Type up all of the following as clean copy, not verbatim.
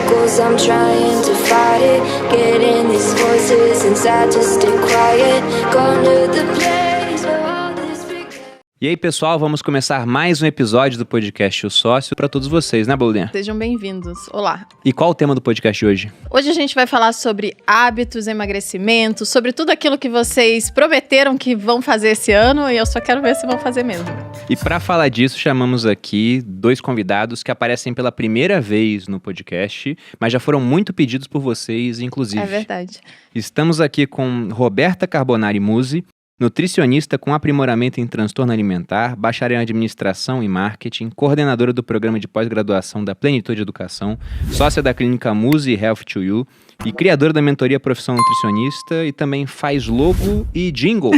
echoes, I'm trying to fight it. Getting these voices inside to stay quiet. Going to the place where all this began. E aí, pessoal, vamos começar mais um episódio do podcast O Sócio para todos vocês, né, Boludinha? Sejam bem-vindos. Olá. E qual o tema do podcast de hoje? Hoje a gente vai falar sobre hábitos, emagrecimento, sobre tudo aquilo que vocês prometeram que vão fazer esse ano e eu só quero ver se vão fazer mesmo. E para falar disso, chamamos aqui dois convidados que aparecem pela primeira vez no podcast, mas já foram muito pedidos por vocês, inclusive. É verdade. Estamos aqui com Roberta Carbonari Musi, nutricionista com aprimoramento em transtorno alimentar, bacharel em administração e marketing, coordenadora do programa de pós-graduação da Plenitude Educação, sócia da clínica Musi Health to You e criadora da mentoria Profissão Nutricionista e também faz logo e jingle.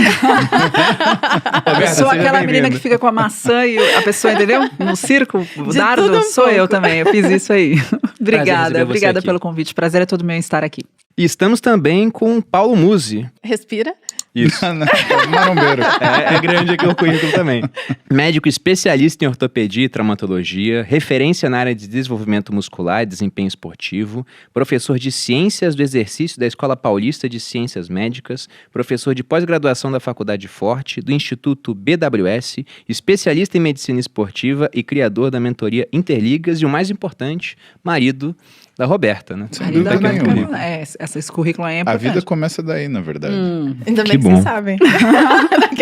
Eu sou aquela menina que fica com a maçã e a pessoa, entendeu? No circo, o dardo, sou eu também, eu fiz isso aí. Obrigada pelo convite, prazer é todo meu em estar aqui. E estamos também com Paulo Musi. Respira. Isso. Marombeiro. É grande aqui o currículo também. Médico especialista em ortopedia e traumatologia, referência na área de desenvolvimento muscular e desempenho esportivo, professor de ciências do exercício da Escola Paulista de Ciências Médicas, professor de pós-graduação da Faculdade Forte, do Instituto BWS, especialista em medicina esportiva e criador da mentoria Interligas e o mais importante, marido da Roberta, né? Esse currículo é importante. A vida começa daí, na verdade. Ainda bem que bom. vocês sabem.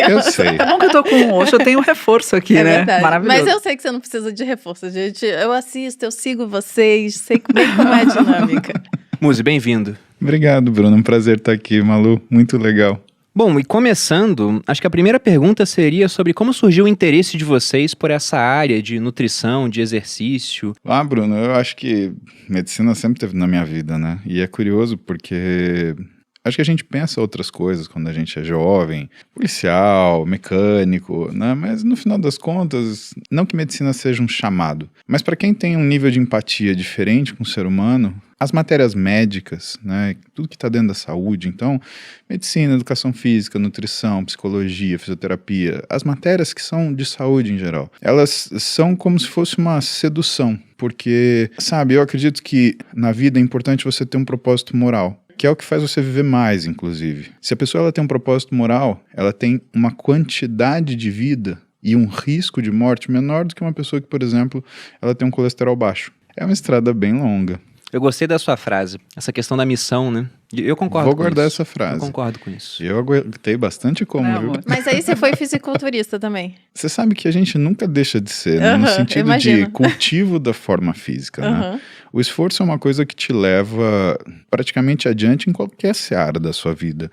Eu sei. É bom que eu tô com hoje, eu tenho um reforço aqui, É né? verdade. Maravilhoso. Mas eu sei que você não precisa de reforço, gente. Eu assisto, eu sigo vocês, sei bem como é a dinâmica. Musi, bem-vindo. Obrigado, Bruno. Um prazer estar aqui, Malu. Muito legal. Bom, e começando, acho que a primeira pergunta seria sobre como surgiu o interesse de vocês por essa área de nutrição, de exercício. Bruno, eu acho que medicina sempre teve na minha vida, né? E é curioso porque acho que a gente pensa outras coisas quando a gente é jovem, policial, mecânico, né? Mas no final das contas, não que medicina seja um chamado, mas para quem tem um nível de empatia diferente com o ser humano, as matérias médicas, né, tudo que está dentro da saúde, então, medicina, educação física, nutrição, psicologia, fisioterapia, as matérias que são de saúde em geral, elas são como se fosse uma sedução, porque, sabe, eu acredito que na vida é importante você ter um propósito moral, que é o que faz você viver mais, inclusive. Se a pessoa ela tem um propósito moral, ela tem uma quantidade de vida e um risco de morte menor do que uma pessoa que, por exemplo, ela tem um colesterol baixo. É uma estrada bem longa. Eu gostei da sua frase, essa questão da missão, né? Eu concordo Vou com guardar isso. essa frase. Eu concordo com isso. Eu aguentei bastante viu? Mas aí você foi fisiculturista também. Você sabe que a gente nunca deixa de ser, né? No sentido de cultivo da forma física, né? O esforço é uma coisa que te leva praticamente adiante em qualquer seara da sua vida.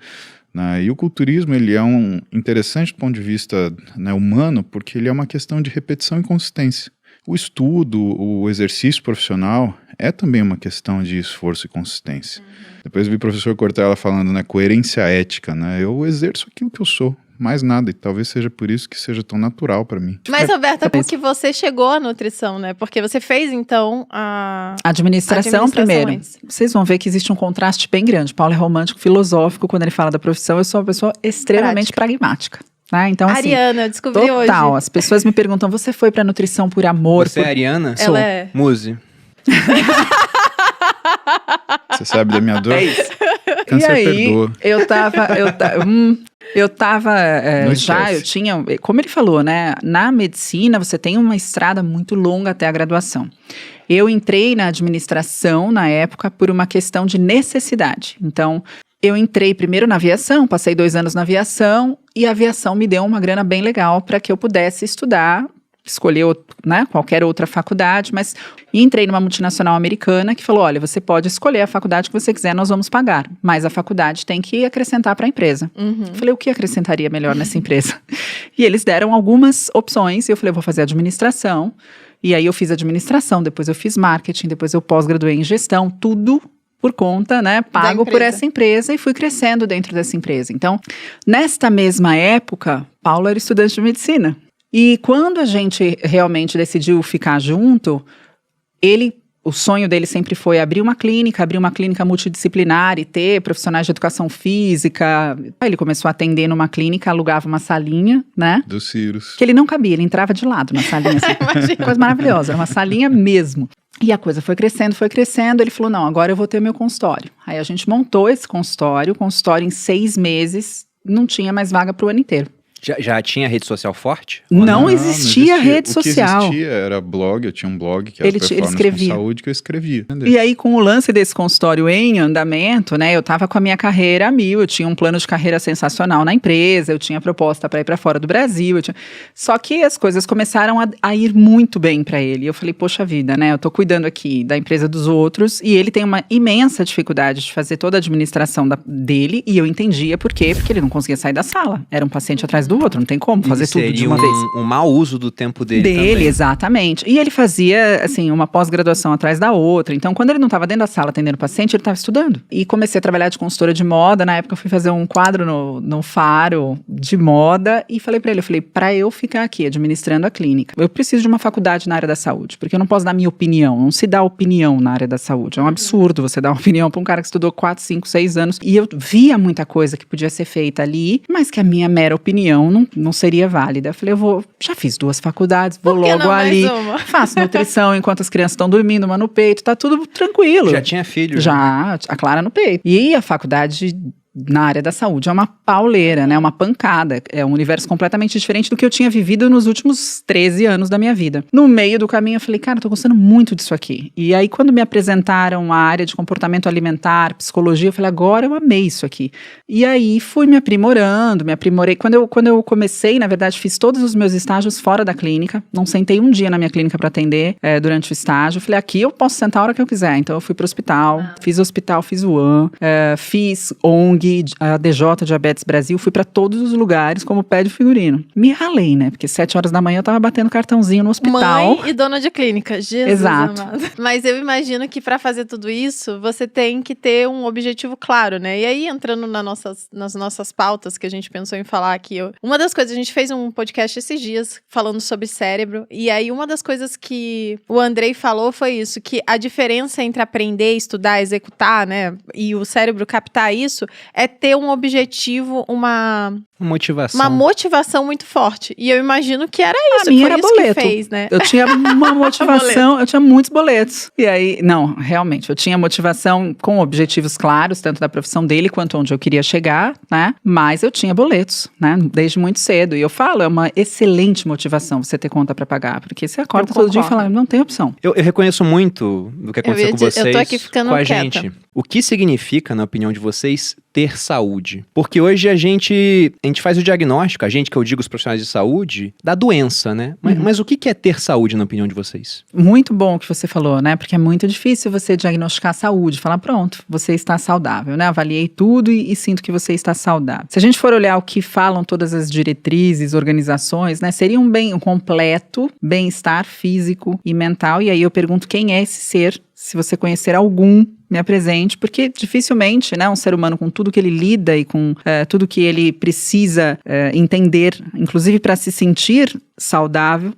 Né? E o culturismo, ele é interessante do ponto de vista, né, humano, porque ele é uma questão de repetição e consistência. O estudo, o exercício profissional é também uma questão de esforço e consistência. Depois eu vi o professor Cortella falando, né, coerência ética, né? Eu exerço aquilo que eu sou, mais nada, e talvez seja por isso que seja tão natural para mim. Mas, Roberta, porque você chegou à nutrição, né? Porque você fez, então, a administração primeiro. Antes. Vocês vão ver que existe um contraste bem grande. Paulo é romântico, filosófico, quando ele fala da profissão, eu sou uma pessoa extremamente pragmática. Né? Então, assim, Ariana, eu descobri hoje. Total, as pessoas me perguntam, você foi pra nutrição por amor? Você é Ariana? Ela é. Musi. Você sabe da minha dor? É isso. Câncer E aí, perdoa. eu tinha, como ele falou, né, na medicina você tem uma estrada muito longa até a graduação. Eu entrei na administração na época por uma questão de necessidade, então eu entrei primeiro na aviação, passei 2 anos na aviação e a aviação me deu uma grana bem legal para que eu pudesse estudar, escolher, né, qualquer outra faculdade, mas entrei numa multinacional americana que falou, olha, você pode escolher a faculdade que você quiser, nós vamos pagar, mas a faculdade tem que acrescentar para a empresa. Eu falei, o que acrescentaria melhor nessa empresa? E eles deram algumas opções e eu falei, eu vou fazer administração, e aí eu fiz administração, depois eu fiz marketing, depois eu pós-graduei em gestão, tudo por conta, né, pago por essa empresa e fui crescendo dentro dessa empresa. Então, nesta mesma época, Paulo era estudante de medicina. E quando a gente realmente decidiu ficar junto, ele O sonho dele sempre foi abrir uma clínica multidisciplinar e ter profissionais de educação física. Ele começou a atender numa clínica, alugava uma salinha, né? Do Cyrus. Que ele não cabia, ele entrava de lado na salinha. Assim. Coisa maravilhosa, era uma salinha mesmo. E a coisa foi crescendo, ele falou, não, agora eu vou ter meu consultório. Aí a gente montou esse consultório, o consultório em 6 meses, não tinha mais vaga pro ano inteiro. Já tinha rede social forte? Não existia rede social. O que existia era blog, eu tinha um blog que era Performance com Saúde, que eu escrevia. E aí, com o lance desse consultório em andamento, né, eu tava com a minha carreira a mil, eu tinha um plano de carreira sensacional na empresa, eu tinha proposta para ir para fora do Brasil, só que as coisas começaram a ir muito bem para ele. Eu falei, poxa vida, né, eu tô cuidando aqui da empresa dos outros e ele tem uma imensa dificuldade de fazer toda a administração dele e eu entendia por quê, porque ele não conseguia sair da sala. Era um paciente atrás do outro, não tem como fazer tudo de uma vez. Um mau uso do tempo dele também. Exatamente. E ele fazia, assim, uma pós-graduação atrás da outra. Então, quando ele não estava dentro da sala atendendo o paciente, ele estava estudando. E comecei a trabalhar de consultora de moda. Na época, eu fui fazer um quadro no Faro de moda e falei para ele, para eu ficar aqui administrando a clínica, eu preciso de uma faculdade na área da saúde, porque eu não posso dar minha opinião. Não se dá opinião na área da saúde. É um absurdo você dar uma opinião para um cara que estudou 4, 5, 6 anos. E eu via muita coisa que podia ser feita ali, mas que a minha mera opinião não seria válida. Eu falei, já fiz 2 faculdades, vou logo ali, faço nutrição enquanto as crianças estão dormindo, uma no peito, tá tudo tranquilo. Já tinha filho? Já, a Clara no peito. E a faculdade na área da saúde é uma pauleira, né? Uma pancada. É um universo completamente diferente do que eu tinha vivido nos últimos 13 anos da minha vida. No meio do caminho eu falei, cara, eu tô gostando muito disso aqui. E aí quando me apresentaram a área de comportamento alimentar, psicologia, eu falei, agora eu amei isso aqui. E aí fui me aprimorei. Quando eu comecei, na verdade, fiz todos os meus estágios fora da clínica. Não sentei um dia na minha clínica para atender durante o estágio. Eu falei, aqui eu posso sentar a hora que eu quiser. Então eu fui pro hospital, fiz UAN, fiz ONG, a DJ Diabetes Brasil, fui para todos os lugares como pé de figurino. Me ralei, né? Porque 7 horas da manhã eu tava batendo cartãozinho no hospital. Mãe e dona de clínica, Jesus Exato. Amado. Mas eu imagino que para fazer tudo isso, você tem que ter um objetivo claro, né? E aí, entrando nas nossas pautas que a gente pensou em falar aqui, uma das coisas, a gente fez um podcast esses dias falando sobre cérebro, e aí uma das coisas que o Andrei falou foi isso, que a diferença entre aprender, estudar, executar, né, e o cérebro captar isso, é ter um objetivo, uma motivação muito forte. E eu imagino que era isso. A minha foi era isso boleto. Que fez, né? Eu tinha uma motivação, eu tinha muitos boletos. E aí, não, realmente, eu tinha motivação com objetivos claros, tanto da profissão dele quanto onde eu queria chegar, né? Mas eu tinha boletos, né? Desde muito cedo. E eu falo, é uma excelente motivação você ter conta pra pagar, porque você acorda todo dia e fala, não tem opção. Eu reconheço muito do que aconteceu com vocês, eu tô aqui ficando com a quieta. gente. O que significa, na opinião de vocês, ter saúde? Porque hoje a gente faz o diagnóstico, a gente, que eu digo os profissionais de saúde, da doença, né? Mas o que é ter saúde, na opinião de vocês? Muito bom o que você falou, né? Porque é muito difícil você diagnosticar a saúde, falar, pronto, você está saudável, né? Avaliei tudo e sinto que você está saudável. Se a gente for olhar o que falam todas as diretrizes, organizações, né? Seria um completo bem-estar físico e mental. E aí eu pergunto, quem é esse ser? Se você conhecer algum, me apresente, porque dificilmente, né, um ser humano com tudo que ele lida e com tudo que ele precisa entender, inclusive para se sentir saudável,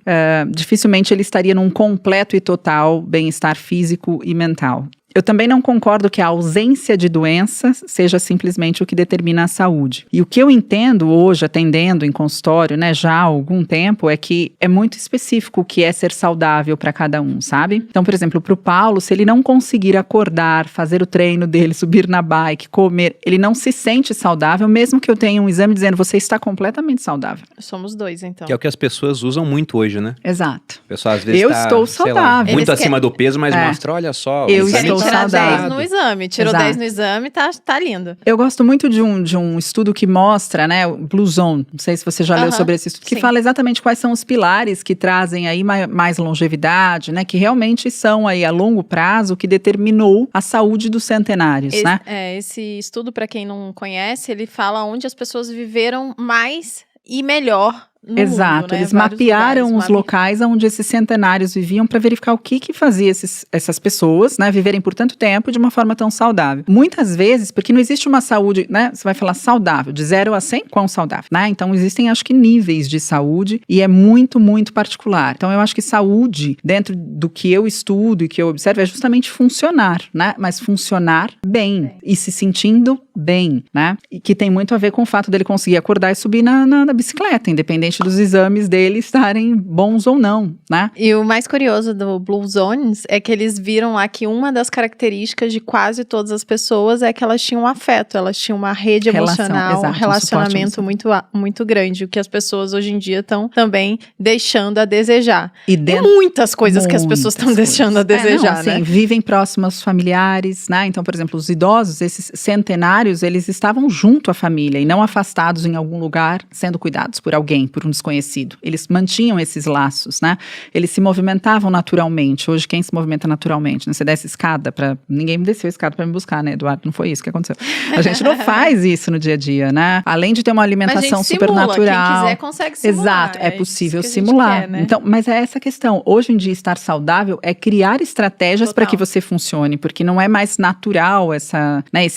dificilmente ele estaria num completo e total bem-estar físico e mental. Eu também não concordo que a ausência de doença seja simplesmente o que determina a saúde. E o que eu entendo hoje, atendendo em consultório, né, já há algum tempo, é que é muito específico o que é ser saudável para cada um, sabe? Então, por exemplo, para o Paulo, se ele não conseguir acordar, fazer o treino dele, subir na bike, comer, ele não se sente saudável, mesmo que eu tenha um exame dizendo, você está completamente saudável. Somos 2, então. Que é o que as pessoas usam muito hoje, né? Exato. O pessoal às vezes eu estou saudável. Muito acima do peso, mas mostra, olha só. Eu estou tirar saudável. 10 no exame. Tirou Exato. 10 no exame, tá lindo. Eu gosto muito de um estudo que mostra, né, o Blue Zone, não sei se você já leu sobre esse estudo, que fala exatamente quais são os pilares que trazem aí mais longevidade, né, que realmente são aí a longo prazo o que determinou a saúde dos centenários, né? Esse estudo, para quem não conhece, ele fala onde as pessoas viveram mais e melhor Exato, mundo, né? eles Vários mapearam lugares, os locais onde esses centenários viviam para verificar o que fazia essas pessoas, né, viverem por tanto tempo de uma forma tão saudável. Muitas vezes, porque não existe uma saúde, né, você vai falar saudável, de 0 a 100, quão saudável, né? Então existem, acho que, níveis de saúde e é muito, muito particular. Então eu acho que saúde, dentro do que eu estudo e que eu observo, é justamente funcionar, né? Mas funcionar bem e se sentindo bem, né? E que tem muito a ver com o fato dele conseguir acordar e subir na bicicleta, independente dos exames dele estarem bons ou não, né? E o mais curioso do Blue Zones é que eles viram lá que uma das características de quase todas as pessoas é que elas tinham afeto, elas tinham uma rede emocional, exato, um relacionamento muito grande, o que as pessoas hoje em dia estão também deixando a desejar. E muitas coisas que as pessoas estão deixando a desejar, né? Vivem próximos aos familiares, né? Então, por exemplo, os idosos, esses centenários, eles estavam junto à família e não afastados em algum lugar, sendo cuidados por alguém, por um desconhecido. Eles mantinham esses laços, né? Eles se movimentavam naturalmente. Hoje, quem se movimenta naturalmente, né? Você desce escada para... Ninguém me desceu a escada para me buscar, né, Eduardo? Não foi isso que aconteceu. A gente não faz isso no dia a dia, né? Além de ter uma alimentação super natural. Quem quiser consegue simular. Exato, é possível simular. Quer, né? Então, mas é essa questão. Hoje em dia, estar saudável é criar estratégias para que você funcione, porque não é mais natural esse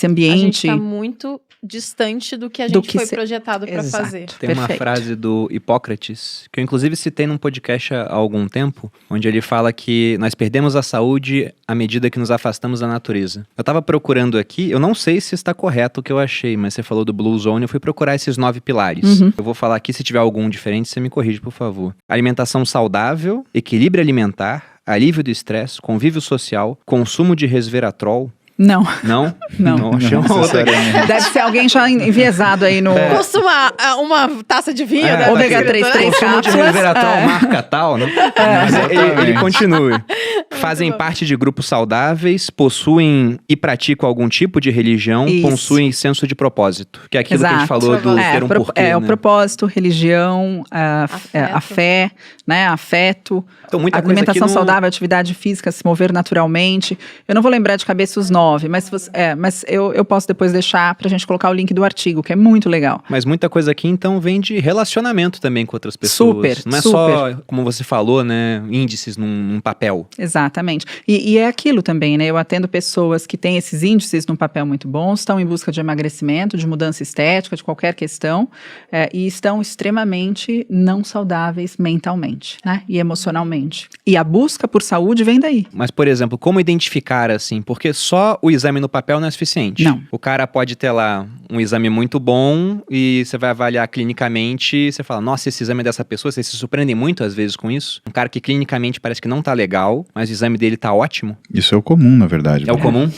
ambiente. A gente está muito distante do que a gente foi projetado para fazer. Tem uma frase do Hipócrates, que eu inclusive citei num podcast há algum tempo, onde ele fala que nós perdemos a saúde à medida que nos afastamos da natureza. Eu tava procurando aqui, eu não sei se está correto o que eu achei, mas você falou do Blue Zone, eu fui procurar esses 9 pilares. Eu vou falar aqui, se tiver algum diferente, você me corrige, por favor. Alimentação saudável, equilíbrio alimentar, alívio do estresse, convívio social, consumo de resveratrol. Não. Não? Não. Achei uma outra. Deve ser alguém já enviesado aí no... Custa uma taça de vinho, né? Ômega 3 Consumo de resveratrol, marca tal, né? Mas ele continua. Fazem parte de grupos saudáveis, possuem e praticam algum tipo de religião, possuem senso de propósito. Que é aquilo que a gente falou do ter um porquê, né? O propósito, religião, a fé, né? Afeto, então, muita alimentação saudável, atividade física, se mover naturalmente. Eu não vou lembrar de cabeça os 9, mas eu posso depois deixar pra gente colocar o link do artigo, que é muito legal. Mas muita coisa aqui, então, vem de relacionamento também com outras pessoas. Não é só, como você falou, né, índices num papel. Exatamente. E é aquilo também, né? Eu atendo pessoas que têm esses índices num papel muito bons, estão em busca de emagrecimento, de mudança estética, de qualquer questão, e estão extremamente não saudáveis mentalmente, né? E emocionalmente. E a busca por saúde vem daí. Mas, por exemplo, como identificar, assim? Porque só o exame no papel não é suficiente. Não. O cara pode ter lá um exame muito bom e você vai avaliar clinicamente e você fala, nossa, esse exame é dessa pessoa, vocês se surpreendem muito às vezes com isso. Um cara que clinicamente parece que não tá legal, mas o exame dele tá ótimo. Isso é o comum, na verdade. É o comum?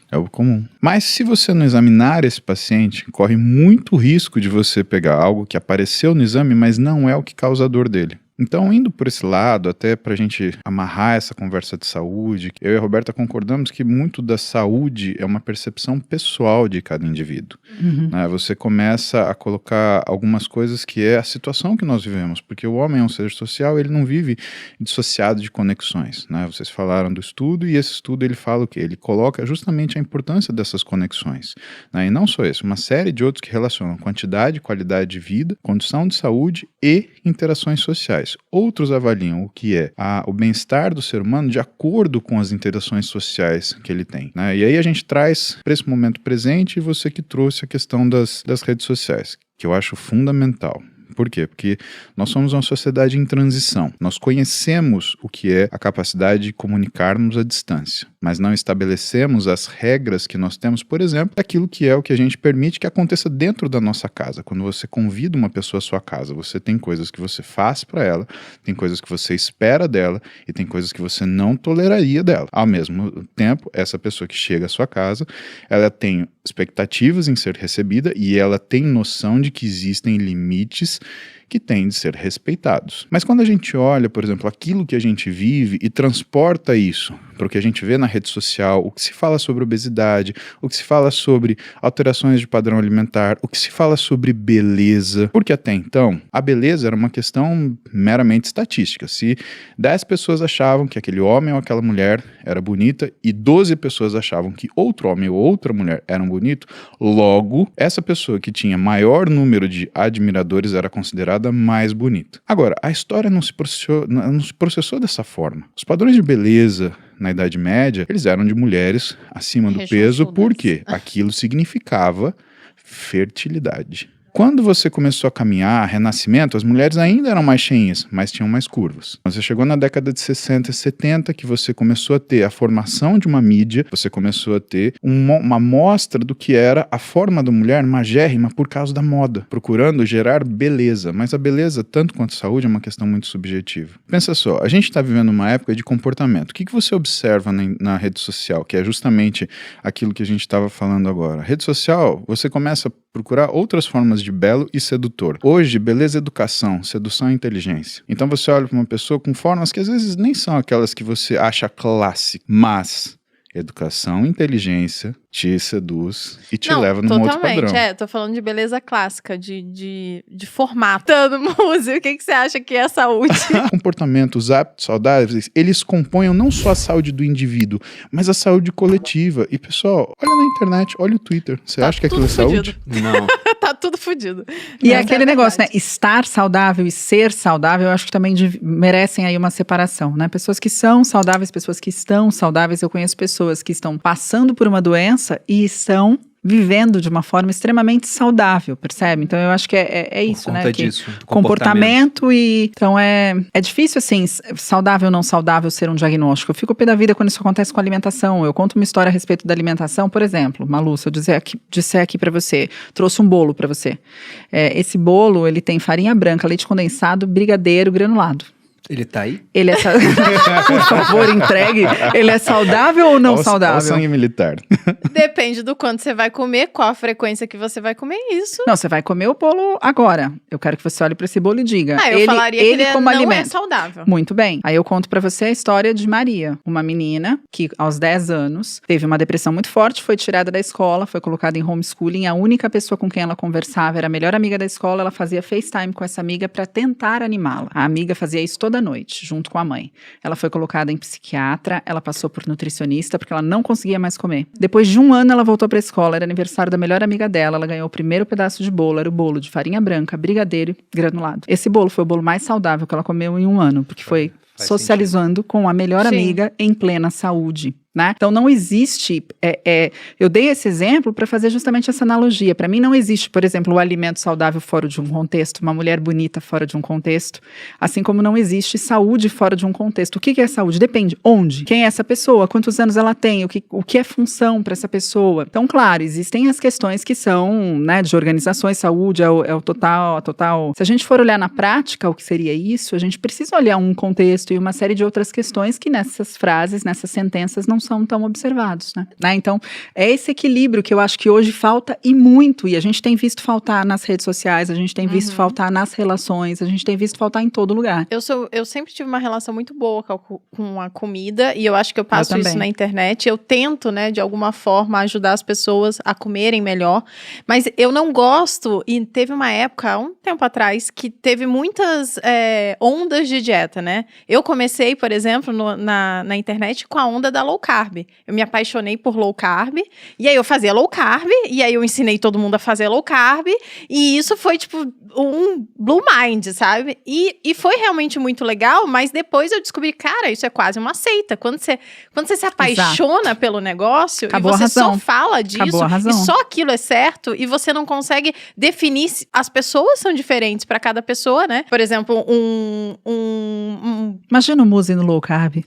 É o comum. Mas se você não examinar esse paciente, corre muito risco de você pegar algo que apareceu no exame, mas não é o que causa a dor dele. Então, indo por esse lado, até pra gente amarrar essa conversa de saúde, eu e a Roberta concordamos que muito da saúde é uma percepção pessoal de cada indivíduo. Né? Você começa a colocar algumas coisas que é a situação que nós vivemos, porque o homem é um ser social, ele não vive dissociado de conexões. Né? Vocês falaram do estudo, e esse estudo ele fala o quê? Ele coloca justamente a importância dessas conexões. Né? E não só isso, uma série de outros que relacionam quantidade e qualidade de vida, condição de saúde e interações sociais. Outros avaliam o que é o bem-estar do ser humano de acordo com as interações sociais que ele tem. Né? E aí a gente traz para esse momento presente você que trouxe a questão das redes sociais, que eu acho fundamental. Por quê? Porque nós somos uma sociedade em transição. Nós conhecemos o que é a capacidade de comunicarmos à distância, mas não estabelecemos as regras que nós temos, por exemplo, daquilo que é o que a gente permite que aconteça dentro da nossa casa. Quando você convida uma pessoa à sua casa, você tem coisas que você faz para ela, tem coisas que você espera dela e tem coisas que você não toleraria dela. Ao mesmo tempo, essa pessoa que chega à sua casa, ela tem expectativas em ser recebida e ela tem noção de que existem limites que têm de ser respeitados. Mas quando a gente olha, por exemplo, aquilo que a gente vive e transporta isso para o que a gente vê na rede social, o que se fala sobre obesidade, o que se fala sobre alterações de padrão alimentar, o que se fala sobre beleza, porque até então a beleza era uma questão meramente estatística. Se 10 pessoas achavam que aquele homem ou aquela mulher era bonita e 12 pessoas achavam que outro homem ou outra mulher eram bonitos, logo essa pessoa que tinha maior número de admiradores era considerada deixada mais bonita. Agora, a história não se processou dessa forma. Os padrões de beleza na Idade Média, eles eram de mulheres acima do peso, porque aquilo significava fertilidade. Quando você começou a caminhar, Renascimento, as mulheres ainda eram mais cheinhas, mas tinham mais curvas. Você chegou na década de 60 e 70, que você começou a ter a formação de uma mídia, você começou a ter uma mostra do que era a forma da mulher magérrima por causa da moda, procurando gerar beleza. Mas a beleza, tanto quanto a saúde, é uma questão muito subjetiva. Pensa só, a gente está vivendo uma época de comportamento. O que você observa na rede social, que é justamente aquilo que a gente estava falando agora? A rede social, você começa a procurar outras formas de belo e sedutor. Hoje, beleza é educação, sedução é inteligência. Então você olha para uma pessoa com formas que às vezes nem são aquelas que você acha clássicas, mas educação e inteligência te seduz e te leva num outro padrão. Tô falando de beleza clássica, de formato. Dando música, o que você acha que é saúde? Comportamentos, hábitos saudáveis, eles compõem não só a saúde do indivíduo, mas a saúde coletiva. E pessoal, olha na internet, olha o Twitter. Você acha que aquilo é saúde? Não. Tá tudo fodido. E é aquele negócio, né? Estar saudável e ser saudável, eu acho que também merecem aí uma separação, né? Pessoas que são saudáveis, pessoas que estão saudáveis. Eu conheço pessoas que estão passando por uma doença e estão vivendo de uma forma extremamente saudável, percebe? Então eu acho que é isso, né? Comportamento e... Então é difícil, assim, saudável ou não saudável ser um diagnóstico. Eu fico pé da vida quando isso acontece com a alimentação. Eu conto uma história a respeito da alimentação, por exemplo, Malu, se eu disser aqui pra você, trouxe um bolo pra você. Esse bolo, ele tem farinha branca, leite condensado, brigadeiro, granulado. Ele tá aí? Ele é Por favor, entregue. Ele é saudável ou não saudável? Olha o sangue militar. Depende do quanto você vai comer, qual a frequência que você vai comer isso. Não, você vai comer o bolo agora. Eu quero que você olhe para esse bolo e diga. Eu falaria que ele como não alimento. É saudável. Muito bem. Aí eu conto para você a história de Maria, uma menina que aos 10 anos teve uma depressão muito forte, foi tirada da escola, foi colocada em homeschooling. A única pessoa com quem ela conversava era a melhor amiga da escola. Ela fazia FaceTime com essa amiga para tentar animá-la. A amiga fazia isso toda noite, junto com a mãe. Ela foi colocada em psiquiatra, ela passou por nutricionista, porque ela não conseguia mais comer. Depois de um ano, ela voltou pra escola, era aniversário da melhor amiga dela, ela ganhou o primeiro pedaço de bolo, era o bolo de farinha branca, brigadeiro e granulado. Esse bolo foi o bolo mais saudável que ela comeu em um ano, porque foi socializando com a melhor amiga em plena saúde. Né? Então não existe, eu dei esse exemplo para fazer justamente essa analogia. Para mim não existe, por exemplo, o alimento saudável fora de um contexto, uma mulher bonita fora de um contexto, assim como não existe saúde fora de um contexto. O que é saúde? Depende. Onde? Quem é essa pessoa? Quantos anos ela tem? O que é função para essa pessoa? Então, claro, existem as questões que são, né, de organizações, saúde é o total. Se a gente for olhar na prática o que seria isso, a gente precisa olhar um contexto e uma série de outras questões que nessas frases, nessas sentenças não são tão observados, né? Então, é esse equilíbrio que eu acho que hoje falta e muito, e a gente tem visto faltar nas redes sociais, a gente tem visto faltar nas relações, a gente tem visto faltar em todo lugar. Eu sempre tive uma relação muito boa com a comida, e eu acho que eu passo isso na internet. Eu tento, né, de alguma forma, ajudar as pessoas a comerem melhor, mas eu não gosto, e teve uma época, um tempo atrás, que teve muitas ondas de dieta, né? Eu comecei, por exemplo, na internet com a onda da low carb. Eu me apaixonei por low carb, e aí eu fazia low carb, e aí eu ensinei todo mundo a fazer low carb, e isso foi tipo um blue mind, sabe? E foi realmente muito legal, mas depois eu descobri, cara, isso é quase uma seita. Quando você se apaixona pelo negócio, acabou e você só fala disso, e só aquilo é certo, e você não consegue definir se as pessoas são diferentes para cada pessoa, né? Por exemplo, Imagina o Muzi no low carb.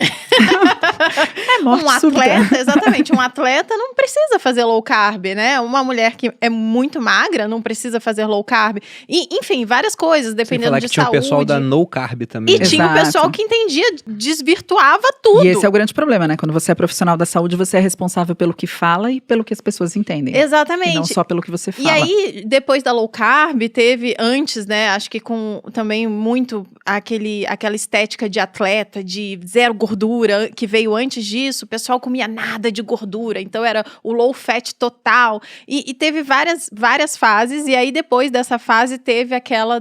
Exatamente, um atleta não precisa fazer low carb, né? Uma mulher que é muito magra não precisa fazer low carb. E, enfim, várias coisas, dependendo de saúde. Tinha o pessoal da no carb também. E tinha o pessoal que entendia, desvirtuava tudo. E esse é o grande problema, né? Quando você é profissional da saúde, você é responsável pelo que fala e pelo que as pessoas entendem. Exatamente. E não só pelo que você fala. E aí, depois da low carb, teve antes, né? Acho que com também muito aquela estética de atleta, de zero gordura, que veio antes disso. disso, o pessoal comia nada de gordura, então era o low fat total. E teve várias fases, e aí depois dessa fase teve aquela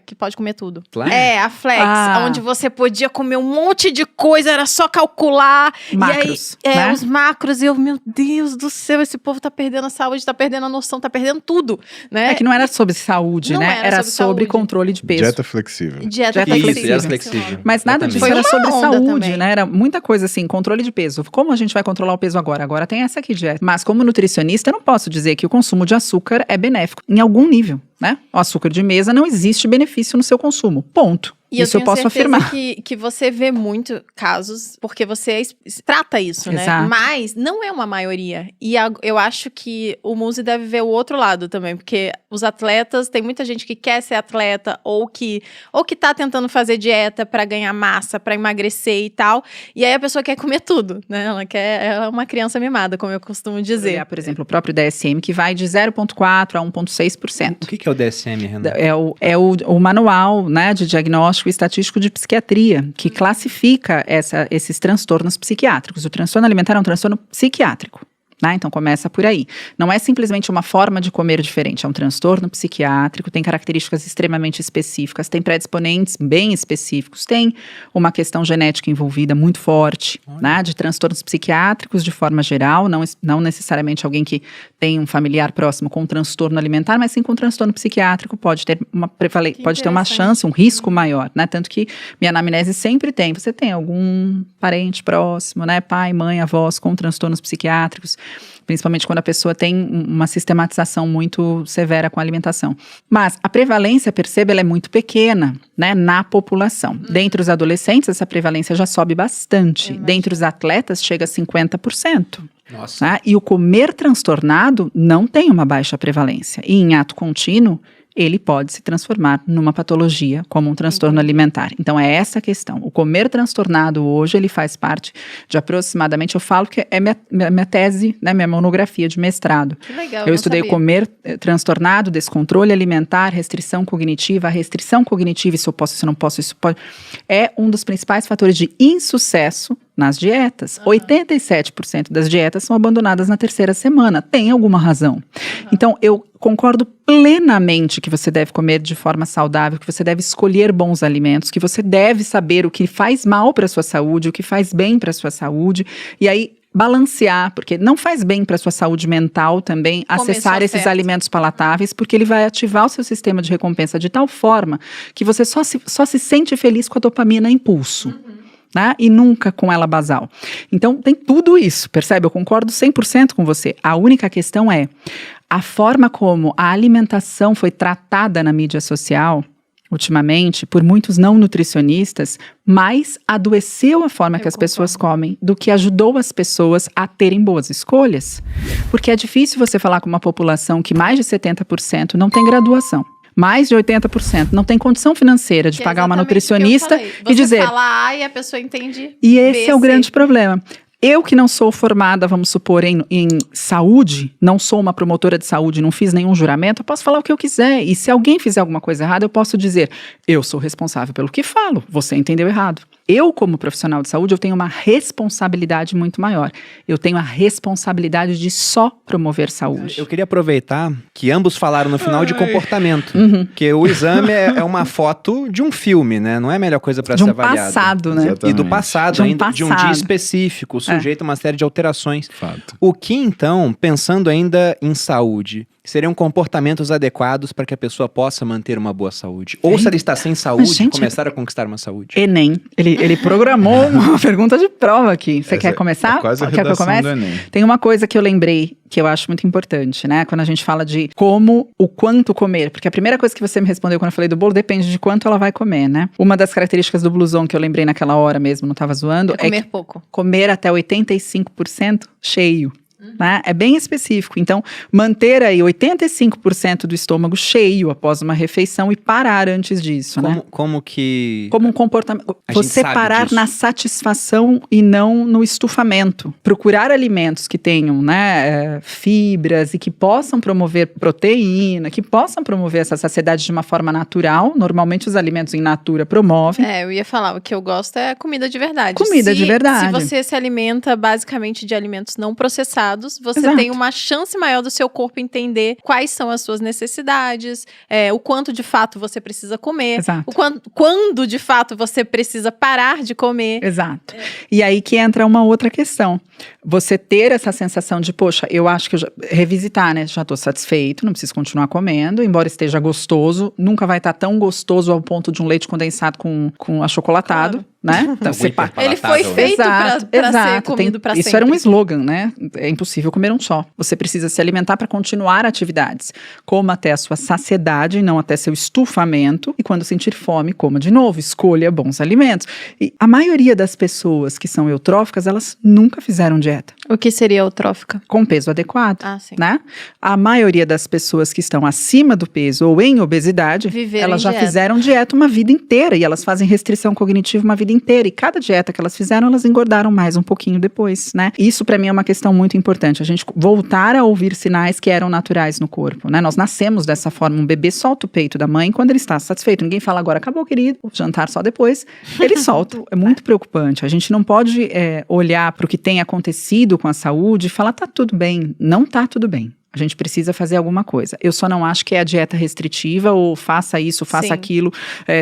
que pode comer tudo. Flex? A Flex, onde você podia comer um monte de coisa, era só calcular. Macros, e aí, né? os macros, e eu, meu Deus do céu, esse povo tá perdendo a saúde, tá perdendo a noção, tá perdendo tudo, né? É que não era sobre saúde, Não né? era Era sobre sobre saúde. controle de peso. Dieta flexível. Dieta Dieta Isso, flexível. dieta flexível. Mas nada disso Foi era uma sobre onda saúde, também. né? Era muita coisa assim, controle de peso. Como a gente vai controlar o peso agora? Agora tem essa aqui, dieta. Mas como nutricionista, eu não posso dizer que o consumo de açúcar é benéfico em algum nível, né? O açúcar de mesa não existe benefício no seu consumo. Ponto. E Isso eu tenho posso certeza afirmar. que você vê muito casos, porque você trata isso, né? Exato. Mas não é uma maioria. E eu acho que o Muzi deve ver o outro lado também, porque os atletas, tem muita gente que quer ser atleta ou que tá tentando fazer dieta pra ganhar massa, pra emagrecer e tal. E aí a pessoa quer comer tudo, né? Ela é uma criança mimada, como eu costumo dizer. Por exemplo, o próprio DSM, que vai de 0,4% a 1,6%. O que é o DSM, Renan? É o manual, né, de diagnóstico estatístico de psiquiatria, que classifica esses transtornos psiquiátricos. O transtorno alimentar é um transtorno psiquiátrico. Né? Então começa por aí. Não é simplesmente uma forma de comer diferente, é um transtorno psiquiátrico, tem características extremamente específicas, tem predisponentes bem específicos, tem uma questão genética envolvida muito forte, né? De transtornos psiquiátricos de forma geral, não necessariamente alguém que tem um familiar próximo com um transtorno alimentar, mas sim com um transtorno psiquiátrico pode ter uma chance, um risco maior, né? Tanto que minha anamnese sempre tem, você tem algum parente próximo, né? Pai, mãe, avós com transtornos psiquiátricos, principalmente quando a pessoa tem uma sistematização muito severa com a alimentação. Mas a prevalência, perceba, ela é muito pequena, né, na população. Dentre os adolescentes, essa prevalência já sobe bastante. Dentre os atletas, chega a 50%. Nossa. Tá? E o comer transtornado não tem uma baixa prevalência. E em ato contínuo, ele pode se transformar numa patologia como um transtorno alimentar. Então, é essa a questão. O comer transtornado hoje, ele faz parte de aproximadamente, eu falo que é minha tese, né, minha monografia de mestrado. Que legal, Eu estudei o comer transtornado, descontrole alimentar, restrição cognitiva. A restrição cognitiva, isso eu posso, isso eu não posso, isso pode, é um dos principais fatores de insucesso nas dietas. 87% das dietas são abandonadas na terceira semana. Tem alguma razão. Então, eu concordo plenamente que você deve comer de forma saudável, que você deve escolher bons alimentos, que você deve saber o que faz mal para a sua saúde, o que faz bem para a sua saúde, e aí balancear, porque não faz bem para a sua saúde mental também acessar esses alimentos palatáveis, porque ele vai ativar o seu sistema de recompensa de tal forma que você só se sente feliz com a dopamina impulso. Né? E nunca com ela basal. Então, tem tudo isso, percebe? Eu concordo 100% com você. A única questão é a forma como a alimentação foi tratada na mídia social, ultimamente, por muitos não nutricionistas, mais adoeceu a forma que as pessoas comem do que ajudou as pessoas a terem boas escolhas. Porque é difícil você falar com uma população que mais de 70% não tem graduação. Mais de 80% não tem condição financeira de pagar uma nutricionista e dizer... Você fala A e a pessoa entende E esse B, é o C. grande problema. Eu que não sou formada, vamos supor, em saúde, não sou uma promotora de saúde, não fiz nenhum juramento, eu posso falar o que eu quiser. E se alguém fizer alguma coisa errada, eu posso dizer, eu sou responsável pelo que falo, você entendeu errado. Eu, como profissional de saúde, eu tenho uma responsabilidade muito maior. Eu tenho a responsabilidade de só promover saúde. Eu queria aproveitar que ambos falaram no final de comportamento. Que o exame é uma foto de um filme, né? Não é a melhor coisa para ser avaliado. De um passado, né? Exatamente. E do passado ainda, de um dia específico, sujeito a uma série de alterações. Fato. O que, então, pensando ainda em saúde, seriam comportamentos adequados para que a pessoa possa manter uma boa saúde? Ou se ela está sem saúde, gente, começar a conquistar uma saúde? Enem. Ele programou uma pergunta de prova aqui. Você quer começar? É quase a Quer que eu redação comece? do Enem. Tem uma coisa que eu lembrei, que eu acho muito importante, né? Quando a gente fala de o quanto comer. Porque a primeira coisa que você me respondeu quando eu falei do bolo, depende de quanto ela vai comer, né? Uma das características do blusão que eu lembrei naquela hora mesmo, não estava zoando, Comer pouco. comer até 85% cheio. né? É bem específico. Então, manter aí 85% do estômago cheio após uma refeição e parar antes disso, né? Como que... Como um comportamento. A gente Você sabe parar disso. na satisfação e não no estufamento. Procurar alimentos que tenham, né, fibras e que possam promover proteína, que possam promover essa saciedade de uma forma natural. Normalmente os alimentos in natura promovem. Eu ia falar, o que eu gosto é comida de verdade. Comida de verdade. Se você se alimenta basicamente de alimentos não processados, você Exato. tem uma chance maior do seu corpo entender quais são as suas necessidades, o quanto de fato você precisa comer, Exato. quando de fato você precisa parar de comer. Exato. E aí que entra uma outra questão. Você ter essa sensação de, poxa, eu acho que revisitar, né? Já estou satisfeito, não preciso continuar comendo, embora esteja gostoso, nunca vai estar tão gostoso ao ponto de um leite condensado com achocolatado. Claro. Né? Então, Ele foi feito para ser comido para sempre. Isso era um slogan, né? É impossível comer um só. Você precisa se alimentar para continuar atividades. Coma até a sua saciedade, não até seu estufamento. E quando sentir fome, coma de novo. Escolha bons alimentos. E a maioria das pessoas que são eutróficas, elas nunca fizeram dieta. O que seria eutrófica? Com peso adequado. Ah, sim. Né? A maioria das pessoas que estão acima do peso ou em obesidade, elas já fizeram dieta uma vida inteira. E elas fazem restrição cognitiva uma vida inteira, e cada dieta que elas fizeram, elas engordaram mais um pouquinho depois, né? Isso pra mim é uma questão muito importante, a gente voltar a ouvir sinais que eram naturais no corpo, né? Nós nascemos dessa forma, um bebê solta o peito da mãe quando ele está satisfeito, ninguém fala agora, acabou querido, o jantar só depois, ele solta, é muito preocupante, a gente não pode olhar para o que tem acontecido com a saúde e falar, tá tudo bem, não tá tudo bem. A gente precisa fazer alguma coisa. Eu só não acho que é a dieta restritiva ou faça isso, faça aquilo,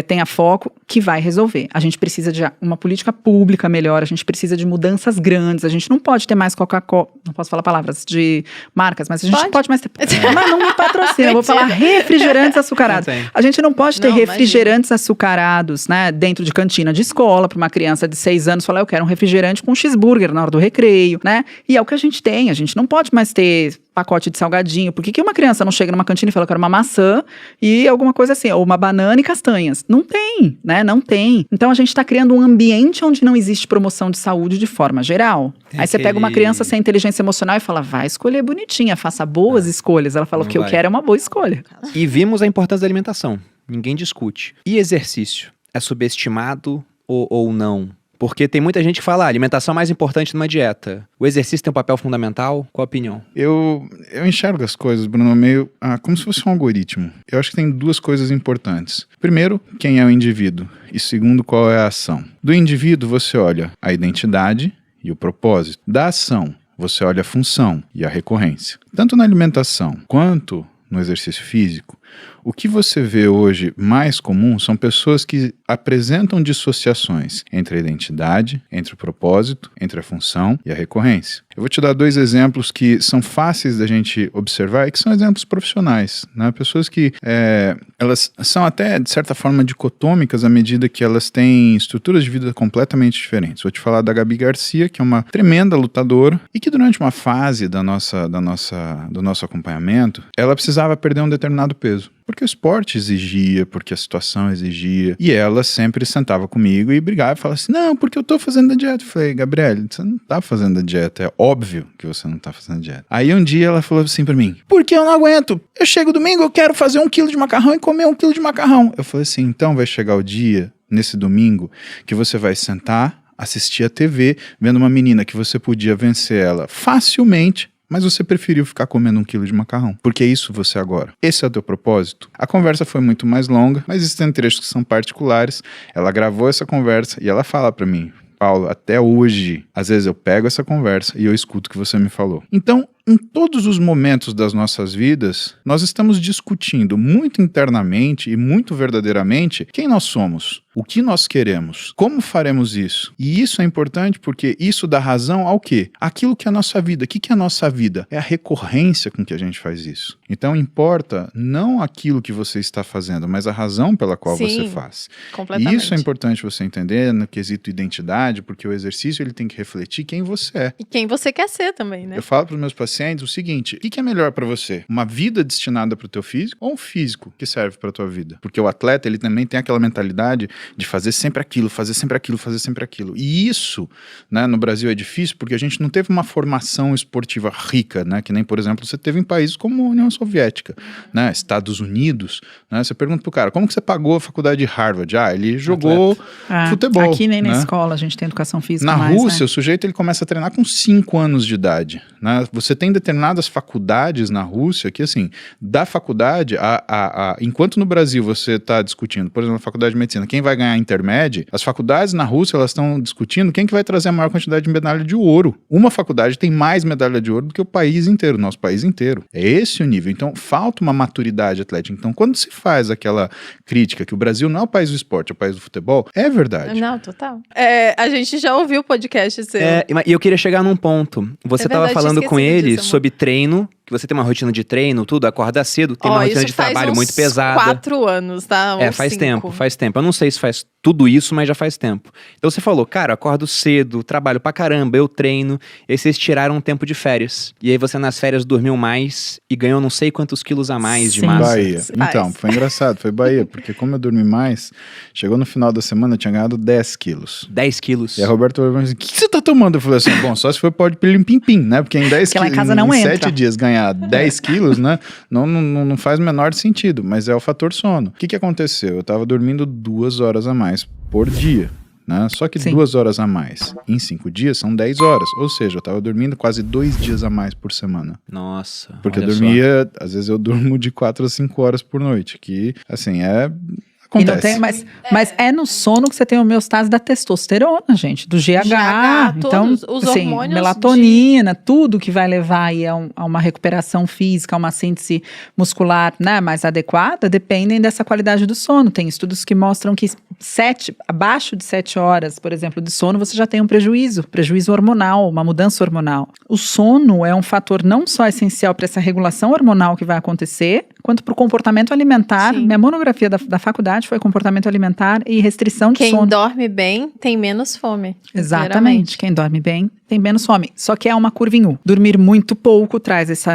tenha foco, que vai resolver. A gente precisa de uma política pública melhor, a gente precisa de mudanças grandes, a gente não pode ter mais Coca-Cola, não posso falar palavras de marcas, mas a gente não pode mais ter... Mas não me patrocina, eu vou falar refrigerantes açucarados. A gente não pode ter refrigerantes açucarados, né, dentro de cantina de escola, para uma criança de 6 anos falar, eu quero um refrigerante com cheeseburger na hora do recreio, né? E é o que a gente tem, a gente não pode mais ter pacote de salgadinho. Por que uma criança não chega numa cantina e fala, eu quero uma maçã e alguma coisa assim, ou uma banana e castanhas? Não tem, né? Não tem. Então a gente está criando um ambiente onde não existe promoção de saúde de forma geral. Aí você pega uma criança sem inteligência emocional e fala, vai escolher bonitinha, faça boas escolhas. Ela fala, o que eu quero é uma boa escolha. E vimos a importância da alimentação. Ninguém discute. E exercício? É subestimado ou não? Porque tem muita gente que fala, a alimentação é mais importante numa dieta. O exercício tem um papel fundamental? Qual a opinião? Eu enxergo as coisas, Bruno, meio como se fosse um algoritmo. Eu acho que tem 2 coisas importantes. Primeiro, quem é o indivíduo? E segundo, qual é a ação? Do indivíduo, você olha a identidade e o propósito. Da ação, você olha a função e a recorrência. Tanto na alimentação quanto no exercício físico, o que você vê hoje mais comum são pessoas que apresentam dissociações entre a identidade, entre o propósito, entre a função e a recorrência. Eu vou te dar 2 exemplos que são fáceis da gente observar e que são exemplos profissionais, né? Pessoas que elas são até, de certa forma, dicotômicas à medida que elas têm estruturas de vida completamente diferentes. Vou te falar da Gabi Garcia, que é uma tremenda lutadora e que durante uma fase do nosso acompanhamento, ela precisava perder um determinado peso. Porque o esporte exigia, porque a situação exigia. E ela sempre sentava comigo e brigava e falava assim, não, porque eu tô fazendo a dieta. Eu falei, Gabriele, você não tá fazendo a dieta, é óbvio que você não tá fazendo a dieta. Aí um dia ela falou assim pra mim, porque eu não aguento, eu chego domingo, eu quero fazer 1 quilo de macarrão e comer 1 quilo de macarrão. Eu falei assim, então vai chegar o dia, nesse domingo, que você vai sentar, assistir a TV, vendo uma menina que você podia vencer ela facilmente, mas você preferiu ficar comendo 1 quilo de macarrão. Porque é isso você agora. Esse é o teu propósito? A conversa foi muito mais longa, mas existem trechos que são particulares. Ela gravou essa conversa e ela fala pra mim, Paulo, até hoje, às vezes eu pego essa conversa e eu escuto o que você me falou. Então, em todos os momentos das nossas vidas, nós estamos discutindo muito internamente e muito verdadeiramente quem nós somos, o que nós queremos, como faremos isso. E isso é importante porque isso dá razão ao quê? Aquilo que é a nossa vida. O que é a nossa vida? É a recorrência com que a gente faz isso. Então importa não aquilo que você está fazendo, mas a razão pela qual você faz. Completamente. E isso é importante você entender no quesito identidade, porque o exercício ele tem que refletir quem você é. E quem você quer ser também, né? Eu falo para os meus pacientes pacientes o seguinte: o que é melhor para você? Uma vida destinada para o teu físico ou um físico que serve para tua vida? Porque o atleta, ele também tem aquela mentalidade de fazer sempre aquilo, fazer sempre aquilo, fazer sempre aquilo. E isso, né, no Brasil é difícil porque a gente não teve uma formação esportiva rica, né, que nem, por exemplo, você teve em países como a União Soviética, né, Estados Unidos, né, você pergunta pro cara, como que você pagou a faculdade de Harvard? Ele jogou futebol. Aqui nem né? na escola a gente tem educação física Na mais, Rússia, né? o sujeito ele começa a treinar com 5 anos de idade, né? Você tem determinadas faculdades na Rússia que, assim, da faculdade, enquanto no Brasil você está discutindo, por exemplo, a faculdade de medicina, quem vai ganhar a intermédia, as faculdades na Rússia, elas estão discutindo quem que vai trazer a maior quantidade de medalha de ouro. Uma faculdade tem mais medalha de ouro do que o país inteiro, o nosso país inteiro. É esse o nível. Então, falta uma maturidade atlética. Então, quando se faz aquela crítica que o Brasil não é o país do esporte, é o país do futebol, é verdade. Não, total. A gente já ouviu o podcast seu. E eu queria chegar num ponto. Você estava falando com ele sobre treino, que você tem uma rotina de treino, tudo, acorda cedo, tem uma rotina de trabalho muito pesada. 4 anos, tá? Faz tempo. Eu não sei se faz tudo isso, mas já faz tempo. Então você falou, cara, eu acordo cedo, trabalho pra caramba, eu treino, e aí vocês tiraram um tempo de férias. E aí você nas férias dormiu mais e ganhou não sei quantos quilos a mais de massa. Bahia. Então, foi engraçado, foi Bahia, porque como eu dormi mais, chegou no final da semana, eu tinha ganhado 10 quilos. 10 quilos. E a Roberta falou assim, o que você tá tomando? Eu falei assim, bom, só se for pó de pilim-pim-pim, né? Porque em 10 quilos, em 7 dias ganhar 10 quilos, né? Não faz o menor sentido, mas é o fator sono. O que aconteceu? Eu tava dormindo 2 horas a mais por dia. Né? Só que 2 horas a mais em 5 dias são 10 horas. Ou seja, eu tava dormindo quase 2 dias a mais por semana. Nossa. Porque eu dormia, às vezes eu durmo de 4 a 5 horas por noite. Que, assim, acontece. Mas é no sono que você tem a homeostase da testosterona, gente, do GH. Então, os assim, hormônios melatonina, tudo que vai levar aí a uma recuperação física, a uma síntese muscular, né, mais adequada, dependem dessa qualidade do sono. Tem estudos que mostram que abaixo de 7 horas, por exemplo, de sono, você já tem um prejuízo hormonal, uma mudança hormonal. O sono é um fator não só essencial para essa regulação hormonal que vai acontecer, quanto para o comportamento alimentar. Sim. Minha monografia da faculdade foi comportamento alimentar e restrição de sono. Quem dorme bem tem menos fome. Exatamente. Quem dorme bem tem menos fome. Só que é uma curva em U. Dormir muito pouco traz esse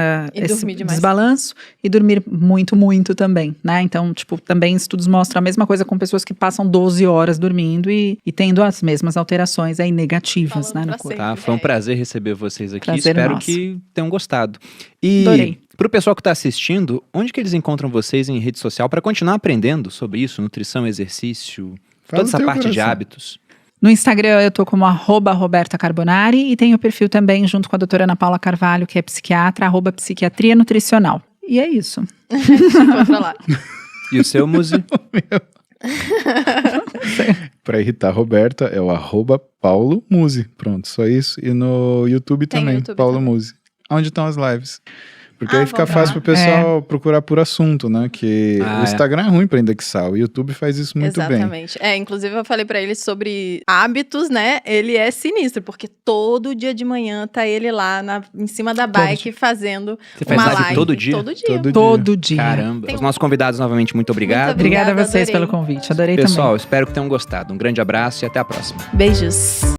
desbalanço e dormir muito também, né? Então, também estudos mostram a mesma coisa com pessoas que passam 12 horas dormindo e tendo as mesmas alterações aí negativas, né, no corpo. Tá, foi um prazer receber vocês aqui. Prazer Espero nosso. que tenham gostado. E adorei. Pro pessoal que está assistindo, onde que eles encontram vocês em rede social para continuar aprendendo sobre isso, nutrição, exercício, toda essa parte de hábitos? No Instagram eu tô como @Roberta Carbonari e tenho o perfil também junto com a doutora Ana Paula Carvalho, que é psiquiatra, @psiquiatria nutricional. E é isso. Encontra lá. E o seu, Muzi? Pra irritar a Roberta é o @Paulo Muzi. Pronto, só isso. E no YouTube Tem também, YouTube Paulo também. Muzi. Onde estão as lives? Porque aí fica fácil pro É. pessoal procurar por assunto, né? Que o Instagram é ruim pra indexar, o YouTube faz isso muito bem. Exatamente. Inclusive eu falei pra ele sobre hábitos, né? Ele é sinistro, porque todo dia de manhã tá ele lá em cima da bike fazendo Você faz uma live todo dia? Todo dia. Caramba. Os nossos convidados, novamente, muito obrigado. Obrigada a vocês adorei. pelo convite. Adorei Pessoal, também. espero que tenham gostado. Um grande abraço e até a próxima. Beijos.